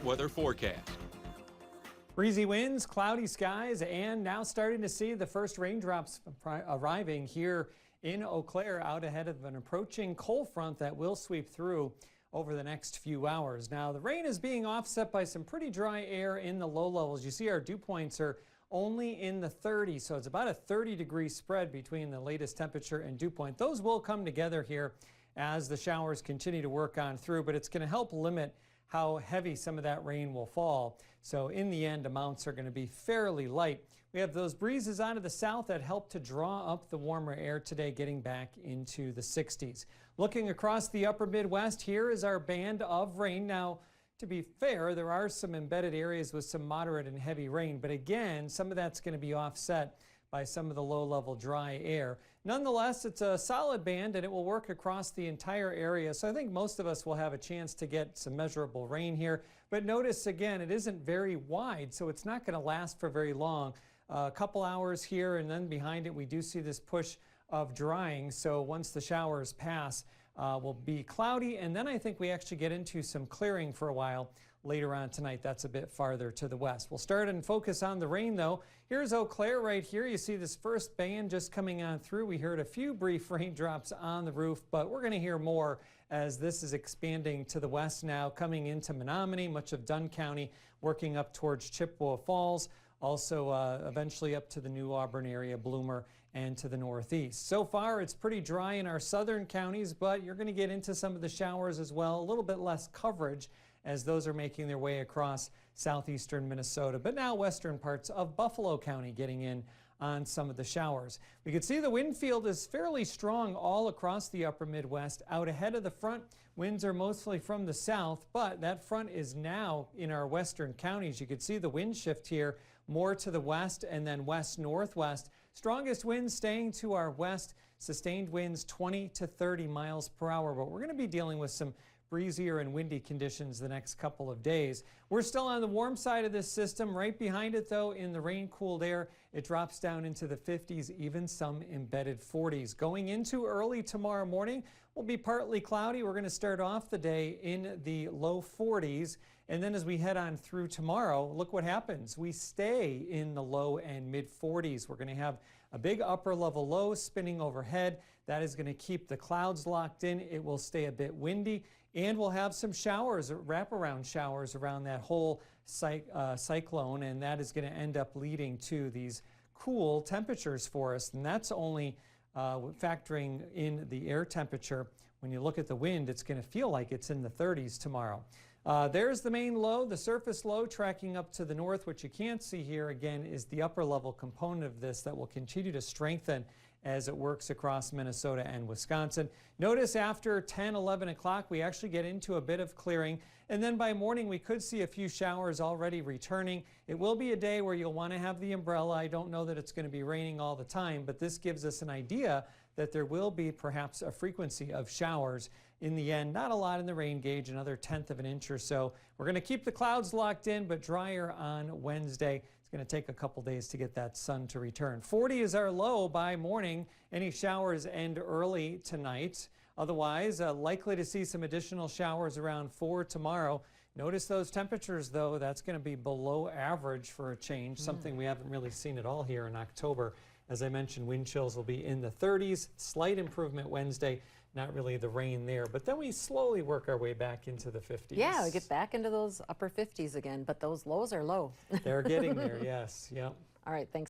weather forecast. Breezy winds, cloudy skies, and now starting to see the first raindrops arriving here in Eau Claire out ahead of an approaching cold front that will sweep through over the next few hours. Now, the rain is being offset by some pretty dry air in the low levels. You see our dew points are only in the 30s, so it's about a 30-degree spread between the latest temperature and dew point. Those will come together here as the showers continue to work on through, but it's going to help limit how heavy some of that rain will fall. So in the end, amounts are going to be fairly light. We have those breezes out of the south that help to draw up the warmer air today, getting back into the 60s. Looking across the upper Midwest, here is our band of rain. Now, to be fair, there are some embedded areas with some moderate and heavy rain, but again, some of that's going to be offset by some of the low-level dry air. Nonetheless, it's a solid band and it will work across the entire area, so I think most of us will have a chance to get some measurable rain here. But notice again, it isn't very wide, so it's not going to last for very long. A couple hours here, and then behind it we do see this push of drying, so once the showers pass, will be cloudy, and then I think we actually get into some clearing for a while later on tonight. That's a bit farther to the west. We'll start and focus on the rain though. Here's Eau Claire right here. You see this first band just coming on through. We heard a few brief raindrops on the roof, but we're going to hear more as this is expanding to the west now, coming into Menominee, much of Dunn County, working up towards Chippewa Falls. Also eventually up to the New Auburn area, Bloomer, and to the northeast. So far, it's pretty dry in our southern counties, but you're going to get into some of the showers as well. A little bit less coverage as those are making their way across southeastern Minnesota, but now western parts of Buffalo County getting in on some of the showers. We can see the wind field is fairly strong all across the upper Midwest. Out ahead of the front, winds are mostly from the south, but that front is now in our western counties. You can see the wind shift here more to the west and then west-northwest. Strongest winds staying to our west, sustained winds 20 to 30 miles per hour, but we're going to be dealing with some breezier and windy conditions the next couple of days. We're still on the warm side of this system. Right behind it, though, in the rain-cooled air, it drops down into the 50s, even some embedded 40s. Going into early tomorrow morning, will be partly cloudy. We're going to start off the day in the low 40s, and then as we head on through tomorrow, look what happens. We stay in the low and mid 40s. We're going to have a big upper level low spinning overhead. That is going to keep the clouds locked in. It will stay a bit windy, and we'll have some showers, wraparound showers around that whole cyclone, and that is going to end up leading to these cool temperatures for us. And that's only factoring in the air temperature. When you look at the wind, it's going to feel like it's in the 30s tomorrow. There's the main low, the surface low tracking up to the north. What you can't see here again is the upper level component of this that will continue to strengthen as it works across Minnesota and Wisconsin. Notice after 10, 11 o'clock, we actually get into a bit of clearing, and then by morning we could see a few showers already returning. It will be a day where you'll want to have the umbrella. I don't know that it's going to be raining all the time, but this gives us an idea that there will be perhaps a frequency of showers. In the end, not a lot in the rain gauge, another 1/10 of an inch or so. We're going to keep the clouds locked in, but drier on Wednesday. It's going to take a couple days to get that sun to return. 40 is our low by morning. Any showers end early tonight. Otherwise, likely to see some additional showers around 4 tomorrow. Notice those temperatures, though. That's going to be below average for a change, something we haven't really seen at all here in October. As I mentioned, wind chills will be in the 30s. Slight improvement Wednesday. Not really the rain there, but then we slowly work our way back into the 50s. Yeah, we get back into those upper 50s again, but those lows are low. They're getting there, yes. Yep. All right, thanks.